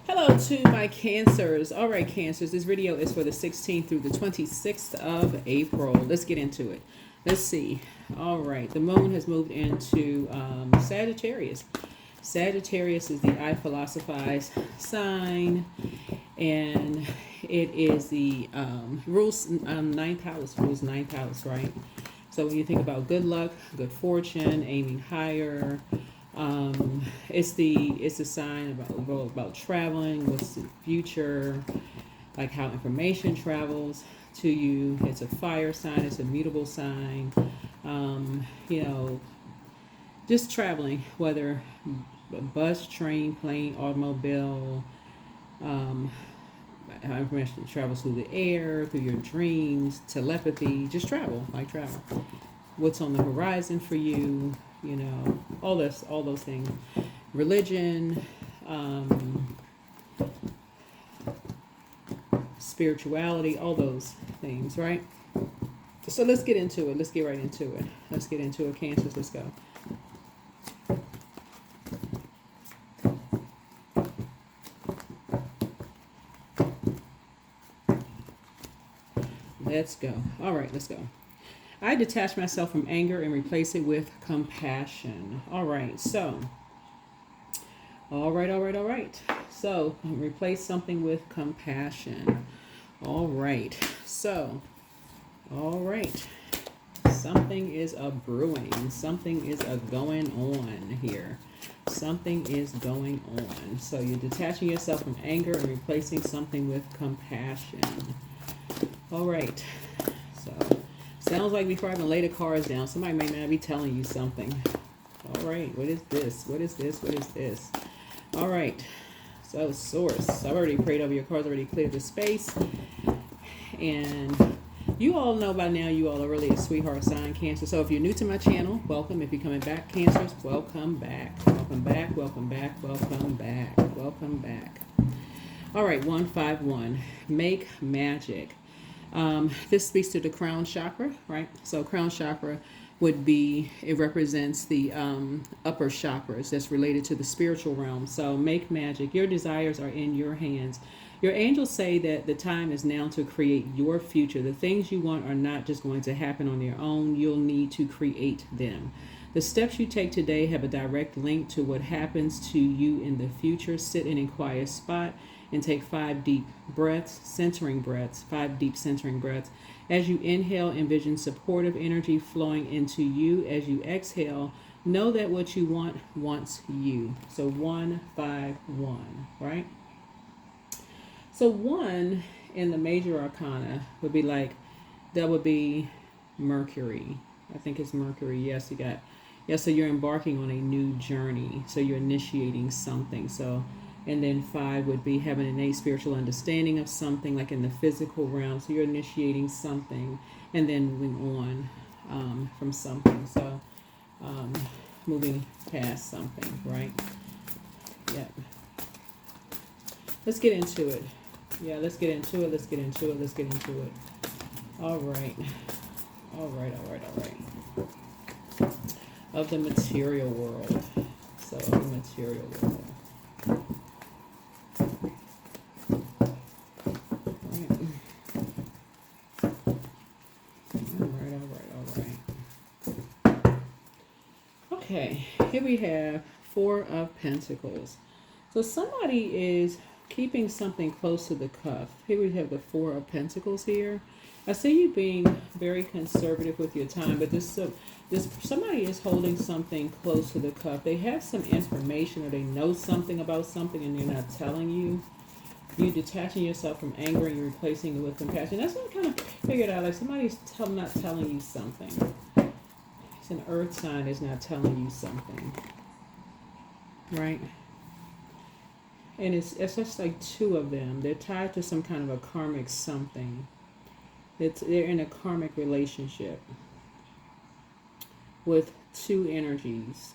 Hello to my Cancers. All right, Cancers, this video is for the 16th through the 26th of April. Let's get into it. Let's see. All right, the moon has moved into Sagittarius. Sagittarius is the I philosophize sign, and it is the rules ninth house, right? So when you think about good luck, good fortune, aiming higher, it's the sign about traveling, what's the future, like how information travels to you. It's a fire sign, it's a mutable sign. Just traveling, whether bus, train, plane, automobile, how information travels through the air, through your dreams, telepathy, just travel. What's on the horizon for you, all those things. Religion, spirituality, all those things, right? So let's get into it. Let's get right into it. Let's get into it, Cancers. Let's go. Let's go. All right, let's go. I detach myself from anger and replace it with compassion. All right, so. All right. So, replace something with compassion. All right. So, all right. Something is a brewing. Something is a going on here. Something is going on. So, you're detaching yourself from anger and replacing something with compassion. All right. So, sounds like before I even lay the cards down, somebody may not be telling you something. All right. What is this? All right. So, source. I've already prayed over your cards, already cleared the space. And you all know by now you all are really a sweetheart sign, Cancer. So if you're new to my channel, welcome. If you're coming back, Cancers, welcome back. Welcome back. All right, 151. Make magic. This speaks to the crown chakra, right? So crown chakra would be, it represents the upper chakras that's related to the spiritual realm. So make magic. Your desires are in your hands. Your angels say that the time is now to create your future. The things you want are not just going to happen on their own. You'll need to create them. The steps you take today have a direct link to what happens to you in the future. Sit in a quiet spot and take 5 deep breaths, 5 deep centering breaths. As you inhale, envision supportive energy flowing into you. As you exhale, know that what you want wants you. So 151, right? So 1 in the major arcana would be that would be Mercury. I think it's Mercury. Yes, so you're embarking on a new journey. So you're initiating something. So, and then 5 would be having an innate spiritual understanding of something, like in the physical realm. So you're initiating something and then moving on from something. So moving past something, right? Yep. Let's get into it. Yeah, let's get into it. All right. Of the material world. So, the material world. All right. Okay, here we have 4 of Pentacles. So somebody is keeping something close to the cuff. Here we have the 4 of Pentacles here. I see you being very conservative with your time, but this somebody is holding something close to the cuff. They have some information or they know something about something and they're not telling you. You detaching yourself from anger and you're replacing it with compassion. That's what I kind of figured out. Like somebody's not telling you something. It's an earth sign is not telling you something. Right? And it's just like 2 of them. They're tied to some kind of a karmic something. They're in a karmic relationship with 2 energies.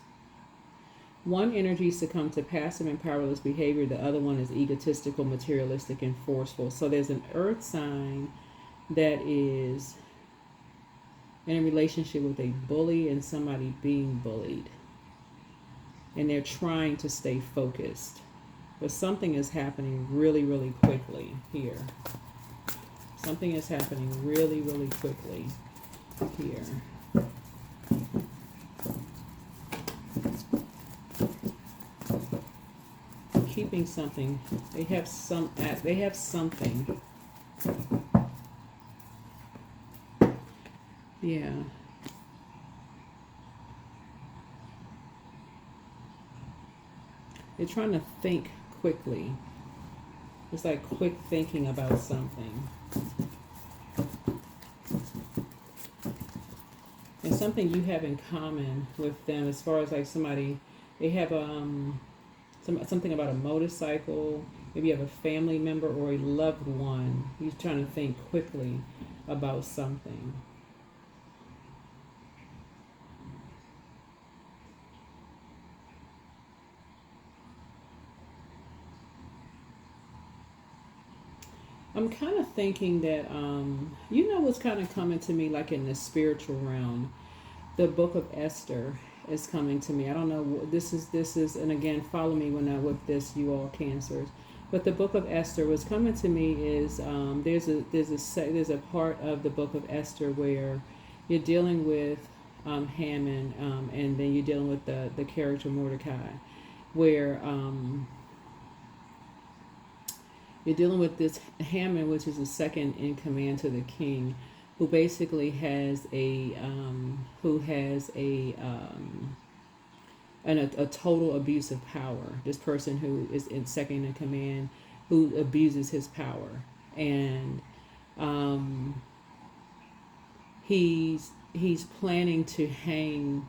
One energy succumbed to passive and powerless behavior. The other one is egotistical, materialistic, and forceful. So there's an earth sign that is in a relationship with a bully and somebody being bullied. And they're trying to stay focused. but something is happening really, really quickly here. Something is happening really, really quickly here. Keeping something. They have something. Yeah. They're trying to think quickly. It's like quick thinking about something. And something you have in common with them, as far as like somebody, they have something about a motorcycle. Maybe you have a family member or a loved one. You're trying to think quickly about something. I'm kind of thinking that, you know what's kind of coming to me, like in the spiritual realm? The book of Esther is coming to me. I don't know, this is, and again, follow me when I with this, you all Cancers. But the book of Esther, what's coming to me is, there's a part of the book of Esther where you're dealing with Haman, and then you're dealing with the character Mordecai, where you're dealing with this Haman, which is the second in command to the king, who basically has a a total abuse of power. This person who is in second in command, who abuses his power, and he's planning to hang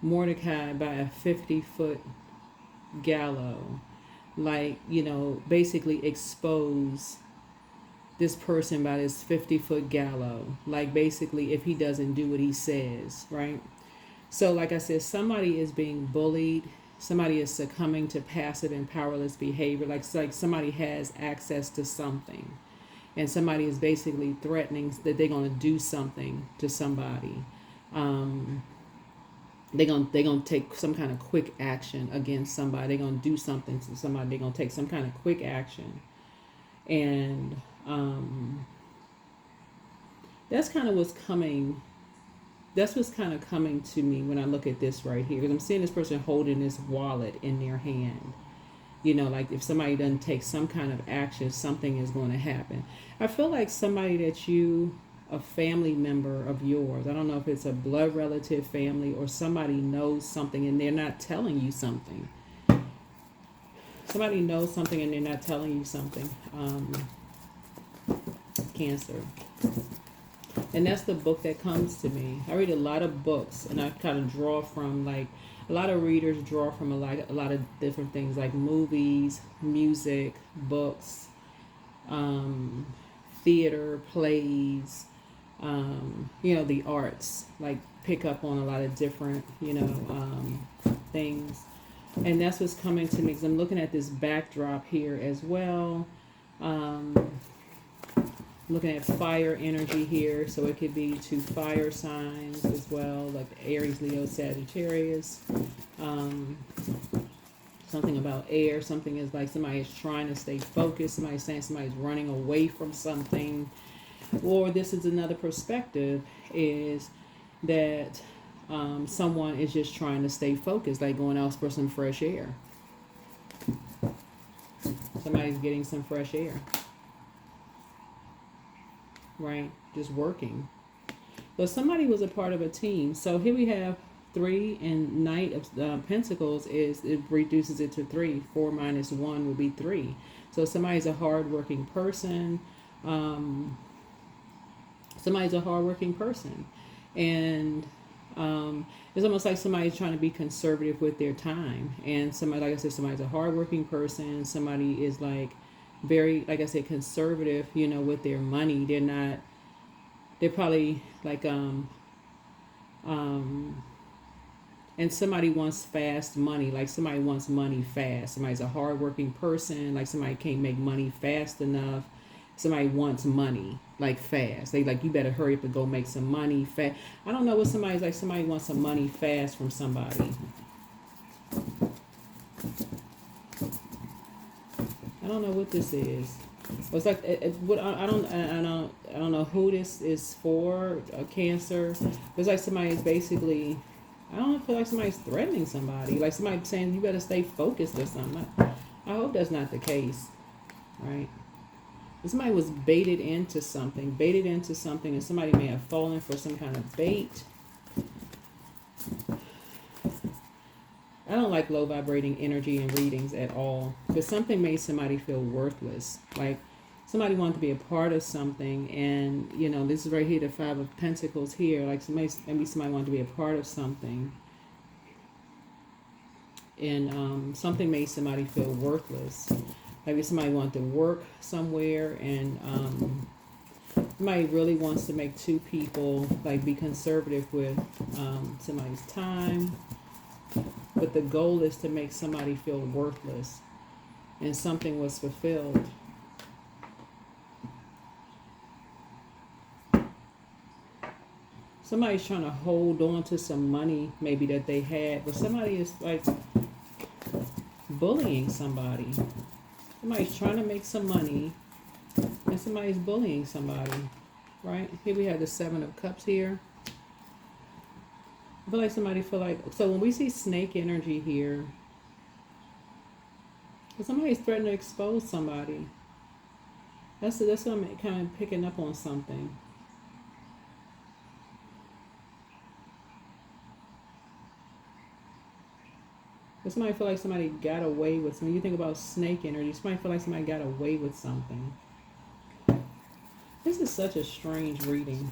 Mordecai by a 50-foot gallows, like, you know, basically expose this person by this 50-foot gallows, like basically if he doesn't do what he says, right? So like I said, somebody is being bullied, somebody is succumbing to passive and powerless behavior, like somebody has access to something, and somebody is basically threatening that they're going to do something to somebody. They're gonna take some kind of quick action against somebody. They're gonna do something to somebody. They're gonna take some kind of quick action, and that's kind of what's coming. That's what's kind of coming to me when I look at this right here. Because I'm seeing this person holding this wallet in their hand. You know, like if somebody doesn't take some kind of action, something is going to happen. I feel like somebody that a family member of yours, I don't know if it's a blood relative, family, or somebody knows something and they're not telling you something. Somebody knows something and they're not telling you something. Cancer. And that's the book that comes to me. I read a lot of books, and I kind of draw from, like, a lot of readers draw from a lot of different things, like movies, music, books, theater, plays, you know, the arts, like pick up on a lot of different, you know, things. And that's what's coming to me, because I'm looking at this backdrop here as well. Looking at fire energy here, so it could be to fire signs as well, like Aries, Leo, Sagittarius. Something about air. Something is like somebody is trying to stay focused. Somebody's saying somebody's running away from something. Or this is another perspective, is that someone is just trying to stay focused, like going out for some fresh air. Somebody's getting some fresh air. Right? Just working. But somebody was a part of a team. So here we have 3, and Knight of Pentacles it reduces it to 3. 4 minus 1 would be 3. So somebody's a hardworking person. Somebody's a hardworking person. And it's almost like somebody's trying to be conservative with their time. And somebody, like I said, somebody's a hardworking person. Somebody is like very, like I said, conservative, you know, with their money. They're probably like, and somebody wants fast money, like somebody wants money fast. Somebody's a hardworking person, like somebody can't make money fast enough. Somebody wants money, like fast. They like, you better hurry up and go make some money fast. I don't know what somebody's like, somebody wants some money fast from somebody. I don't know what this is. It's like what I don't know who this is for. Cancer. It's like somebody's basically. I don't feel like somebody's threatening somebody. Like somebody saying you better stay focused or something. I hope that's not the case, right? Somebody was baited into something, and somebody may have fallen for some kind of bait. I don't like low vibrating energy in readings at all, because something made somebody feel worthless. Like somebody wanted to be a part of something, and you know, this is right here, the Five of Pentacles here. Like maybe somebody wanted to be a part of something, and something made somebody feel worthless. Maybe somebody wanted to work somewhere, and somebody really wants to make two people like be conservative with somebody's time. But the goal is to make somebody feel worthless, and something was fulfilled. Somebody's trying to hold on to some money maybe that they had, but somebody is like bullying somebody. Somebody's trying to make some money, and somebody's bullying somebody, right? Here we have the Seven of Cups here. I feel like somebody feel like, so when we see snake energy here, somebody's threatening to expose somebody. That's what I'm kind of picking up on something. But somebody feel like somebody got away with something. You think about snake energy, somebody feel like somebody got away with something. This is such a strange reading.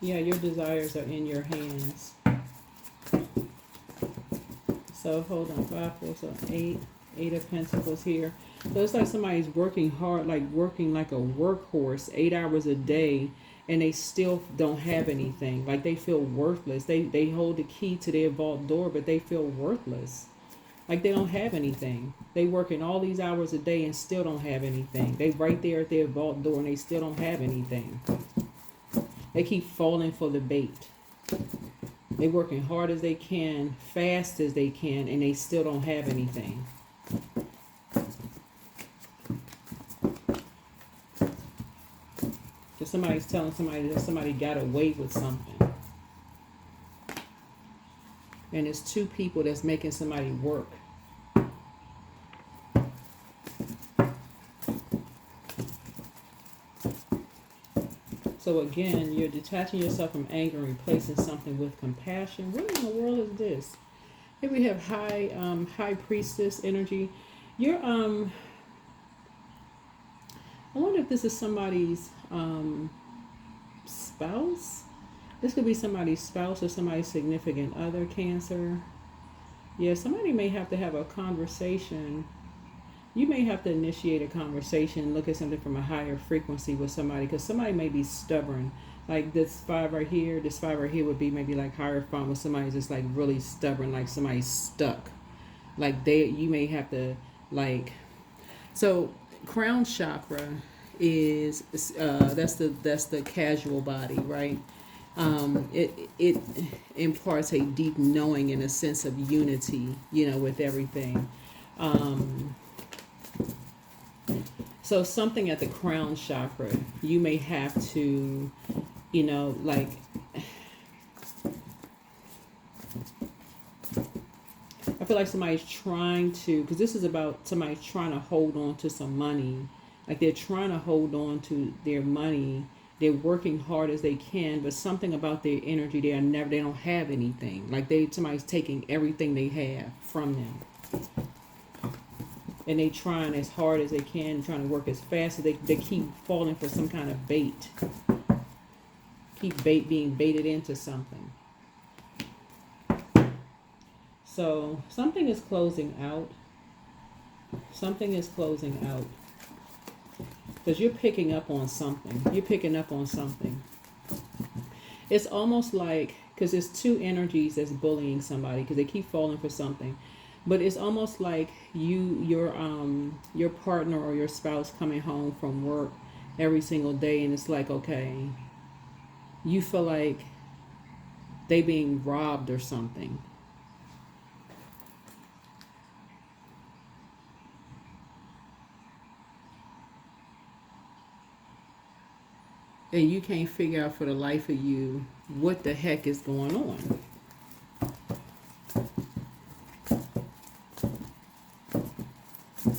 Yeah, your desires are in your hands. So hold on, 5, 4, so 8 of Pentacles here. So it's like somebody's working hard, like working like a workhorse, 8 hours a day, and they still don't have anything. Like they feel worthless. They hold the key to their vault door, but they feel worthless. Like they don't have anything. They working all these hours a day and still don't have anything. They right there at their vault door and they still don't have anything. They keep falling for the bait. They working hard as they can, fast as they can, and they still don't have anything. If somebody's telling somebody that somebody got away with something. And it's two people that's making somebody work. So again, you're detaching yourself from anger and replacing something with compassion. What in the world is this? Here we have high priestess energy. You're I wonder if this is somebody's spouse. This could be somebody's spouse or somebody's significant other, Cancer. Yeah, somebody may have to have a conversation. You may have to initiate a conversation, look at something from a higher frequency with somebody, because somebody may be stubborn. Like this 5 right here would be maybe like Hierophant, with somebody's just like really stubborn, like somebody's stuck. Like you may have to like, so crown chakra is that's the casual body, right? It imparts a deep knowing and a sense of unity, with everything. So something at the crown chakra, you may have to, like, I feel like somebody's trying to, because this is about somebody trying to hold on to some money. Like they're trying to hold on to their money. They're working hard as they can, but something about their energy, they don't have anything. Like somebody's taking everything they have from them. And they trying as hard as they can, trying to work as fast as they keep falling for some kind of bait. Keep being baited into something. So something is closing out. Something is closing out. Because you're picking up on something. You're picking up on something. It's almost like, because there's two energies that's bullying somebody, because they keep falling for something. But it's almost like your partner or your spouse coming home from work every single day, and it's like, okay, you feel like they being robbed or something. and you can't figure out for the life of you what the heck is going on.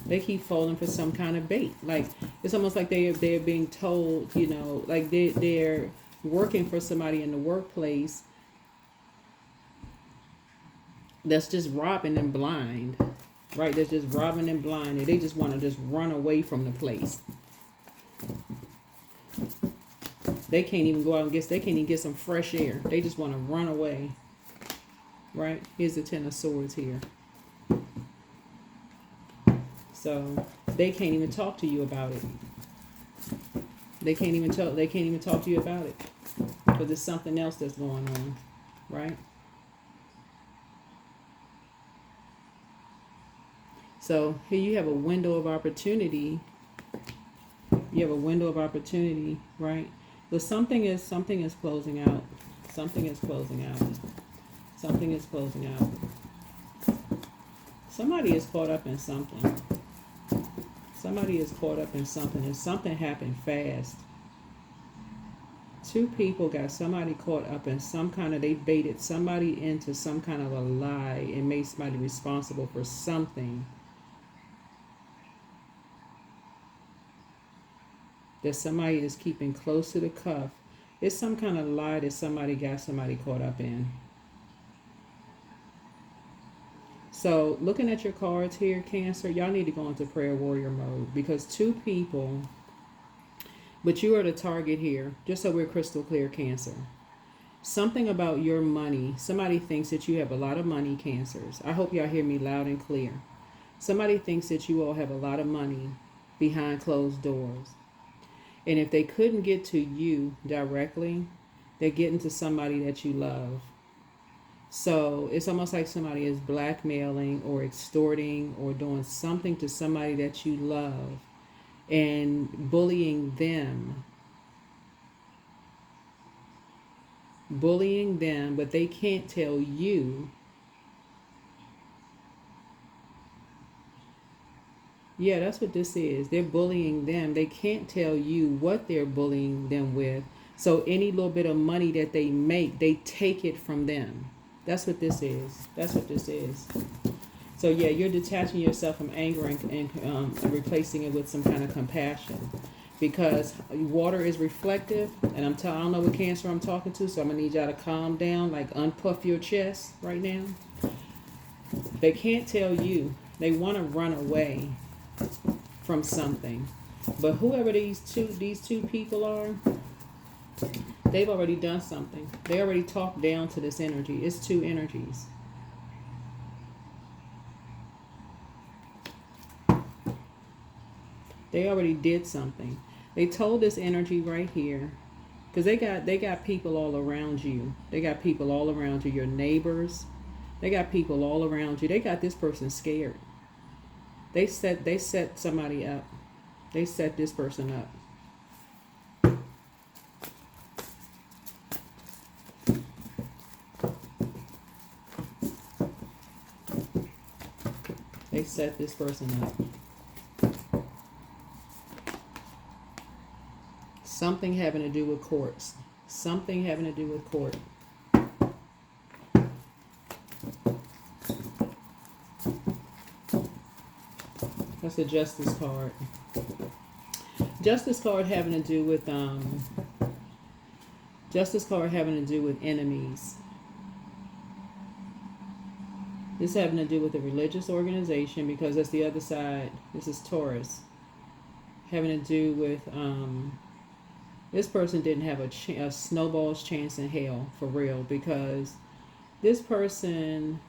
They keep falling for some kind of bait. Like, it's almost like they're being told, you know, like they're working for somebody in the workplace that's just robbing them blind, right? That's just robbing them blind, and they just want to just run away from the place. They can't even go out and they can't even get some fresh air. They just want to run away, right? Here's the Ten of Swords here. So they can't even talk to you about it. They can't even talk to you about it, because there's something else that's going on, right? So here you have a window of opportunity. You have a window of opportunity, right? But something is closing out. Something is closing out. Something is closing out. Somebody is caught up in something. Somebody is caught up in something, and something happened fast. Two people got somebody caught up in some kind of, they baited somebody into some kind of a lie and made somebody responsible for something that somebody is keeping close to the cuff. It's some kind of lie that somebody got somebody caught up in. So looking at your cards here, Cancer, y'all need to go into prayer warrior mode, because two people, but you are the target here, just so we're crystal clear, Cancer. Something about your money. Somebody thinks that you have a lot of money, Cancers. I hope y'all hear me loud and clear. Somebody thinks that you all have a lot of money behind closed doors. And if they couldn't get to you directly, they're getting to somebody that you love. So it's almost like somebody is blackmailing or extorting or doing something to somebody that you love and bullying them. Bullying them, but they can't tell you. Yeah, that's what this is. They're bullying them. They can't tell you what they're bullying them with. So any little bit of money that they make, they take it from them. That's what this is. That's what this is. So yeah, you're detaching yourself from anger and replacing it with some kind of compassion. Because water is reflective, and I don't know what Cancer I'm talking to, so I'm going to need y'all to calm down, like unpuff your chest right now. They can't tell you. They want to run away from something. But whoever these two people are, they've already done something. They already talked down to this energy. It's two energies. They already did something. They told this energy right here, because they got people all around you. They got people all around you, your neighbors. They got people all around you. They got this person scared. They set somebody up. They set this person up. They set this person up. Something having to do with courts. Something having to do with court. That's the Justice card. Justice card having to do with Justice card having to do with enemies. This having to do with a religious organization, because that's the other side. This is Taurus. Having to do with this person didn't have a snowball's chance in hell, for real, because this person,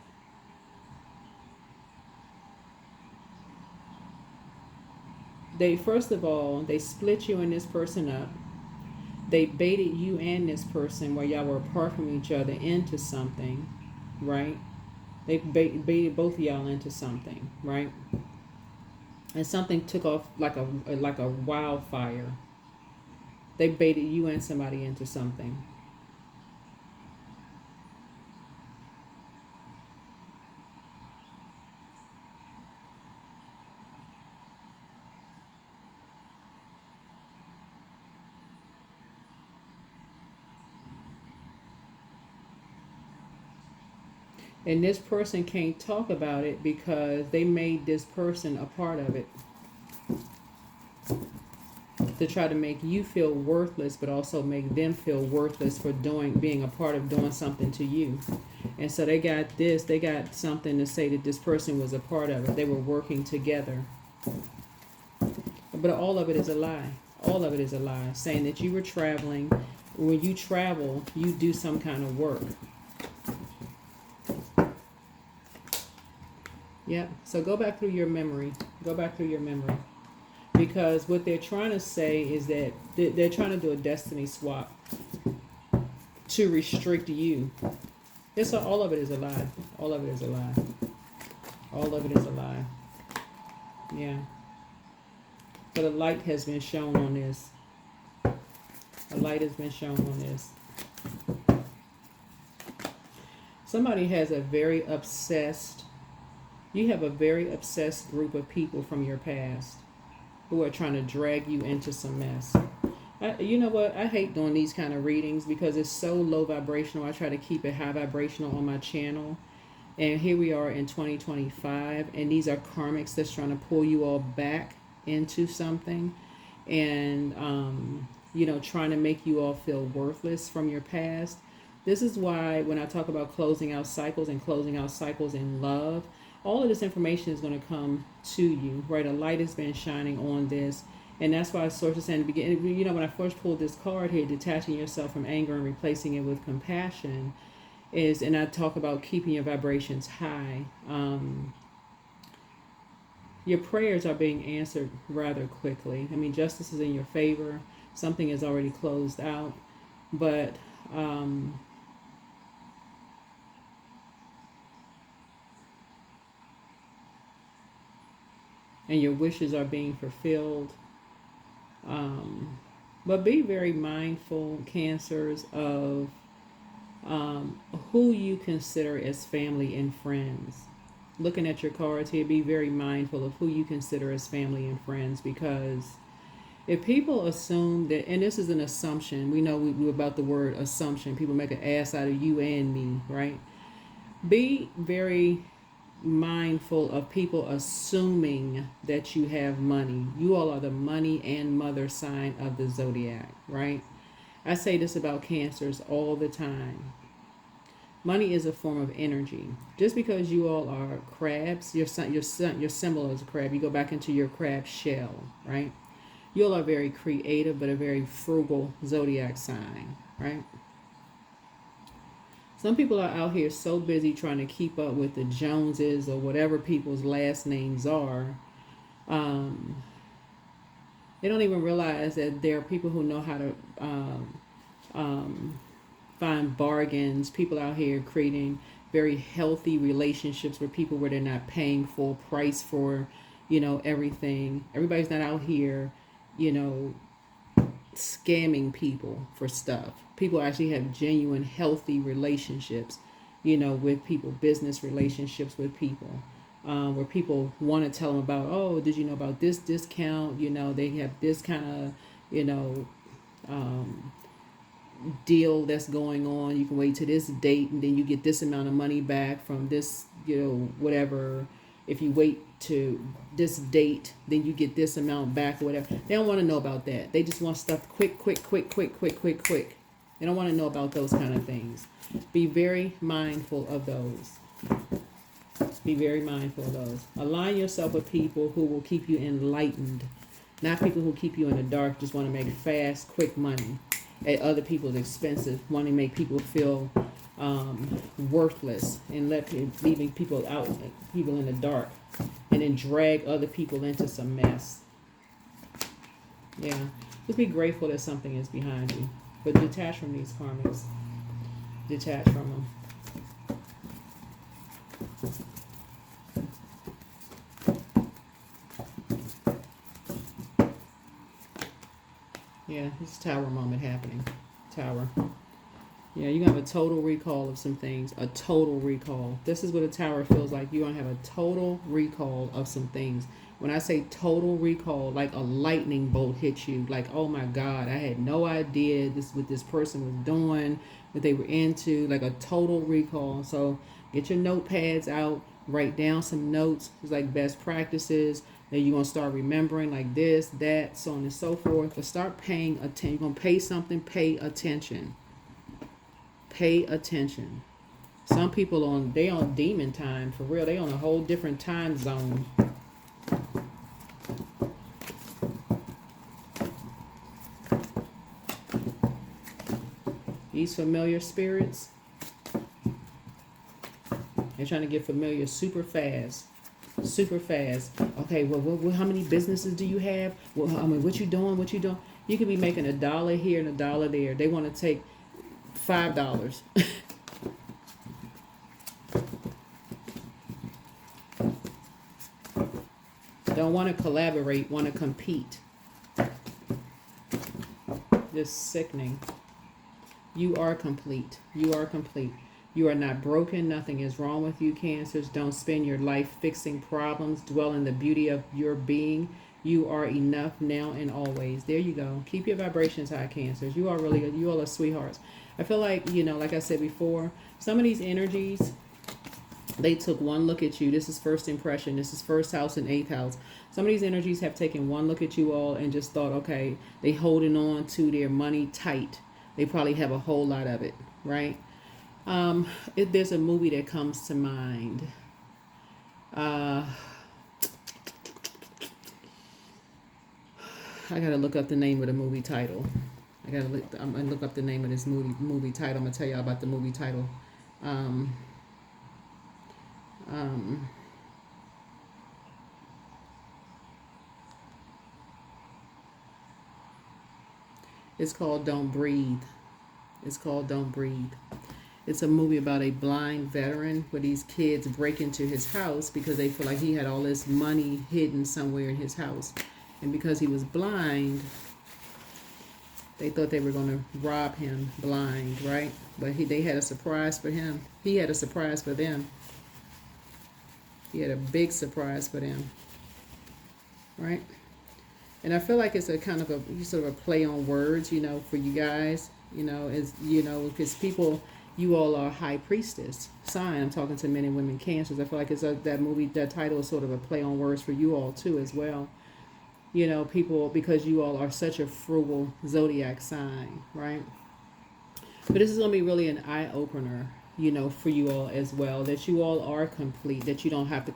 first of all, they split you and this person up. They baited you and this person, where y'all were apart from each other, into something, right? They baited both of y'all into something, right? And something took off like a wildfire. They baited you and somebody into something. And this person can't talk about it because they made this person a part of it to try to make you feel worthless, but also make them feel worthless for being a part of doing something to you. And so they got something to say that this person was a part of it. They were working together. But all of it is a lie. All of it is a lie. Saying that you were traveling. When you travel, you do some kind of work. Yep. So go back through your memory. Go back through your memory. Because what they're trying to say is that they're trying to do a destiny swap to restrict you. All of it is a lie. All of it is a lie. All of it is a lie. Yeah. But a light has been shown on this. A light has been shown on this. Somebody has a very obsessed, you have a very obsessed group of people from your past who are trying to drag you into some mess. You know what? I hate doing these kind of readings because it's so low vibrational. I try to keep it high vibrational on my channel. And here we are in 2025, and these are karmics that's trying to pull you all back into something, and trying to make you all feel worthless from your past. This is why when I talk about closing out cycles and closing out cycles in love, all of this information is going to come to you, right? A light has been shining on this. And that's why Source is saying in the beginning, when I first pulled this card here, detaching yourself from anger and replacing it with compassion, and I talk about keeping your vibrations high. Your prayers are being answered rather quickly. I mean, justice is in your favor. Something is already closed out. But and your wishes are being fulfilled. But be very mindful, Cancers, of who you consider as family and friends. Looking at your cards here, be very mindful of who you consider as family and friends, because if people assume that, and this is an assumption, we know we about the word assumption, people make an ass out of you and me, right? Be very mindful of people assuming that you have money. You all are the money and mother sign of the zodiac, right? I say this about Cancers all the time. Money is a form of energy. Just because you all are crabs, your symbol is a crab. You go back into your crab shell, right? You all are very creative, but a very frugal zodiac sign, right? Some people are out here so busy trying to keep up with the Joneses or whatever people's last names are. They don't even realize that there are people who know how to find bargains. People out here creating very healthy relationships with people where they're not paying full price for, everything. Everybody's not out here, scamming people for stuff. People actually have genuine, healthy relationships, with people, business relationships with people, where people want to tell them about, oh, did you know about this discount? They have this kind of, deal that's going on. You can wait to this date and then you get this amount of money back from this, whatever. If you wait to this date, then you get this amount back or whatever. They don't want to know about that. They just want stuff quick. They don't want to know about those kind of things. Be very mindful of those. Be very mindful of those. Align yourself with people who will keep you enlightened, not people who keep you in the dark, just want to make fast, quick money at other people's expenses, wanting to make people feel worthless and leaving people in the dark, and then drag other people into some mess. Yeah, just be grateful that something is behind you, but detach from these karmics. Detach from them. Yeah, this Tower moment happening. Tower. Yeah, you're going to have a total recall of some things. A total recall. This is what a Tower feels like. You're going to have a total recall of some things. When I say total recall, like a lightning bolt hits you. Like, oh my God, I had no idea what this person was doing, what they were into. Like a total recall. So Get your notepads out, write down some notes. It's like best practices. Then you're going to start remembering like this, that, so on and so forth. But start paying attention. You're going to pay something, pay attention. Pay attention. Some people they on demon time, for real. They on a whole different time zone. These familiar spirits, they're trying to get familiar super fast. Super fast. Okay, well, how many businesses do you have? Well, I mean, what you doing? What you doing? You could be making $1 here and $1 there. They want to take $5. Don't want to collaborate, want to compete. Just sickening. You are complete. You are complete. You are not broken. Nothing is wrong with you, Cancers. Don't spend your life fixing problems. Dwell in the beauty of your being. You are enough now and always. There you go. Keep your vibrations high, Cancers. You all are sweethearts. I feel like, like I said before, some of these energies, they took one look at you. This is first impression. This is first house and eighth house. Some of these energies have taken one look at you all and just thought, okay, they holding on to their money tight. They probably have a whole lot of it, right? There's a movie that comes to mind. I gotta look up the name of the movie title. I'm gonna look up the name of this movie title. I'm gonna tell y'all about the movie title. It's called Don't Breathe. It's called Don't Breathe. It's a movie about a blind veteran where these kids break into his house because they feel like he had all this money hidden somewhere in his house. And because he was blind, they thought they were going to rob him blind, right? But they had a surprise for him. He had a surprise for them. He had a big surprise for them, right? And I feel like it's a kind of a sort of a play on words, for you guys, because people, you all are high priestess sign. I'm talking to men and women Cancers. I feel like that movie, that title is sort of a play on words for you all too as well. People, because you all are such a frugal zodiac sign, right? But this is going to be really an eye opener, for you all as well, that you all are complete, that you don't have to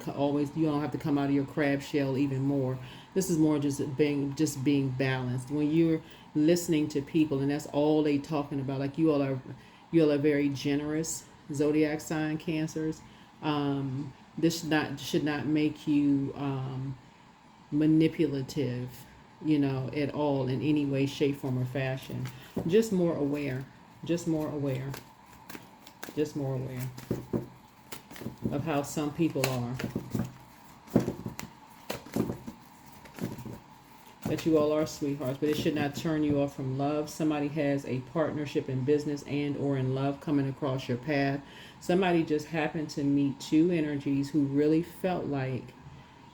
you don't have to come out of your crab shell even more. This is more just being balanced. When you're listening to people and that's all they talking about, like you all are very generous zodiac sign Cancers. This should not make you manipulative, at all in any way, shape, form, or fashion. Just more aware of how some people are. That you all are sweethearts, but it should not turn you off from love. Somebody has a partnership in business and or in love coming across your path. Somebody just happened to meet two energies who really felt like,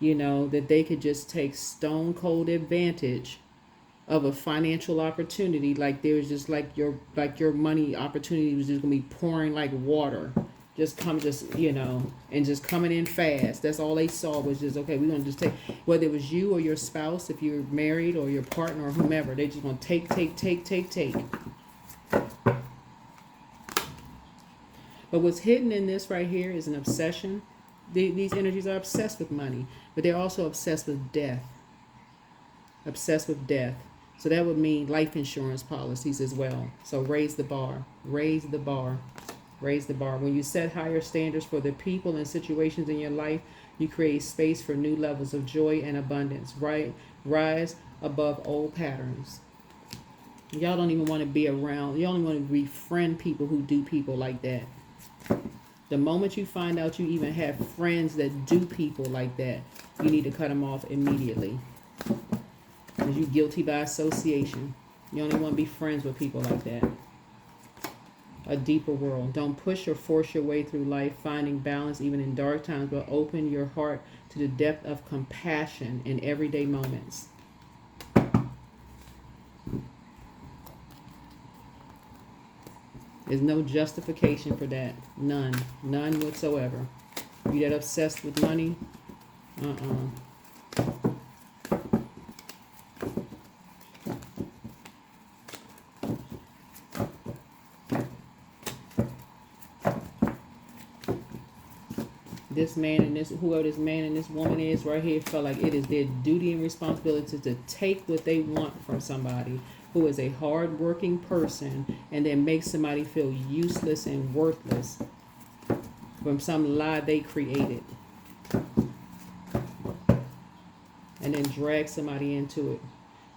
that they could just take stone cold advantage of a financial opportunity. Like there was just like your money opportunity was just gonna be pouring like water. And just coming in fast. That's all they saw was just, okay, we're going to just take, whether it was you or your spouse, if you're married, or your partner or whomever, they just want to take. But what's hidden in this right here is an obsession. These energies are obsessed with money, but they're also obsessed with death. So that would mean life insurance policies as well. So raise the bar. When you set higher standards for the people and situations in your life, you create space for new levels of joy and abundance, right? Rise above old patterns. Y'all don't even want to be around. You only want to befriend people who do people like that. The moment you find out you even have friends that do people like that, you need to cut them off immediately. Because you're guilty by association. You only want to be friends with people like that. A deeper world. Don't push or force your way through life, finding balance even in dark times, but open your heart to the depth of compassion in everyday moments. There's no justification for that. None. None whatsoever. You that obsessed with money? This man and this, whoever this man and this woman is right here, felt like it is their duty and responsibility to take what they want from somebody who is a hard-working person and then make somebody feel useless and worthless from some lie they created. And then drag somebody into it.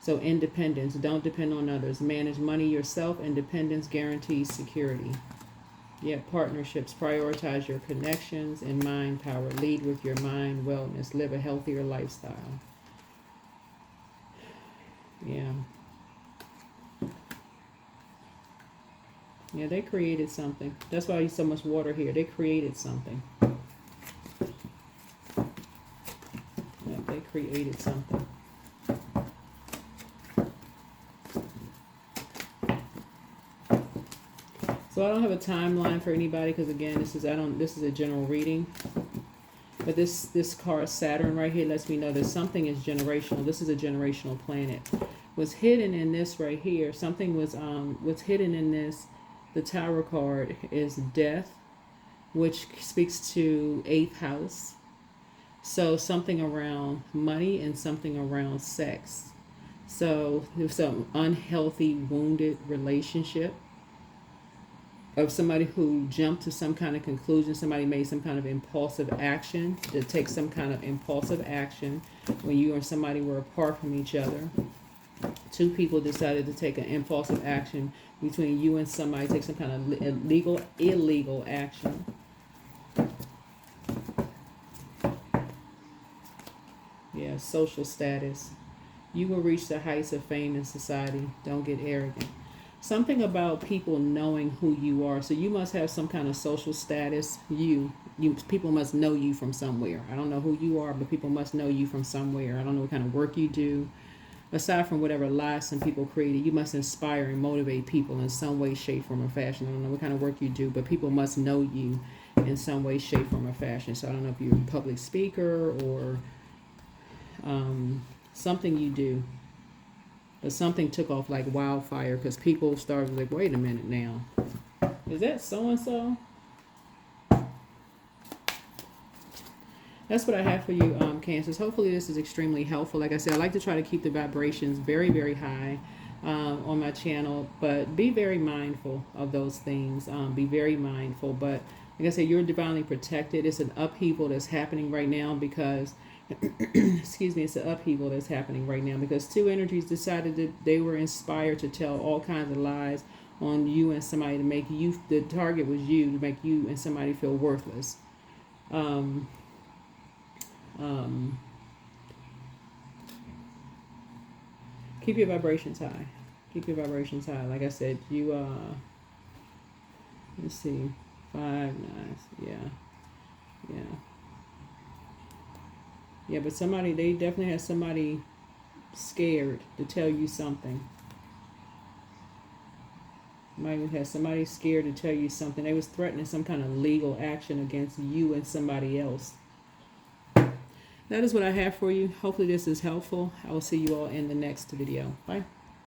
So independence, don't depend on others. Manage money yourself. Independence guarantees security. Yeah, partnerships, prioritize your connections and mind power. Lead with your mind wellness. Live a healthier lifestyle. Yeah. Yeah, they created something. That's why there's so much water here. They created something. Yeah, they created something. So I don't have a timeline for anybody because again, this is a general reading. But this card Saturn right here lets me know that something is generational. This is a generational planet. What's hidden in this right here, something was what's hidden in this, the Tower card is death, which speaks to 8th house. So something around money and something around sex. So there's some unhealthy, wounded relationship of somebody who jumped to some kind of conclusion. Somebody made some kind of impulsive action, to take some kind of impulsive action when you and somebody were apart from each other. Two people decided to take an impulsive action between you and somebody, take some kind of illegal action. Yeah, social status. You will reach the heights of fame in society. Don't get arrogant. Something about people knowing who you are. So you must have some kind of social status. People must know you from somewhere. I don't know who you are, but people must know you from somewhere. I don't know what kind of work you do. Aside from whatever lies some people created, you must inspire and motivate people in some way, shape, form, or fashion. I don't know what kind of work you do, but people must know you in some way, shape, form, or fashion. So I don't know if you're a public speaker or something you do. But something took off like wildfire because people started like, wait a minute now. Is that so-and-so? That's what I have for you, Cancers. Hopefully this is extremely helpful. Like I said, I like to try to keep the vibrations very, very high on my channel. But be very mindful of those things. Be very mindful. But like I said, you're divinely protected. It's an upheaval that's happening right now because... excuse me, it's an upheaval that's happening right now because two energies decided that they were inspired to tell all kinds of lies on you and somebody to make you, the target was you, to make you and somebody feel worthless. Keep your vibrations high. Keep your vibrations high. Like I said, you let's see, 5 9, yeah. Yeah, but they definitely had somebody scared to tell you something. Might have somebody scared to tell you something. They was threatening some kind of legal action against you and somebody else. That is what I have for you. Hopefully this is helpful. I will see you all in the next video. Bye.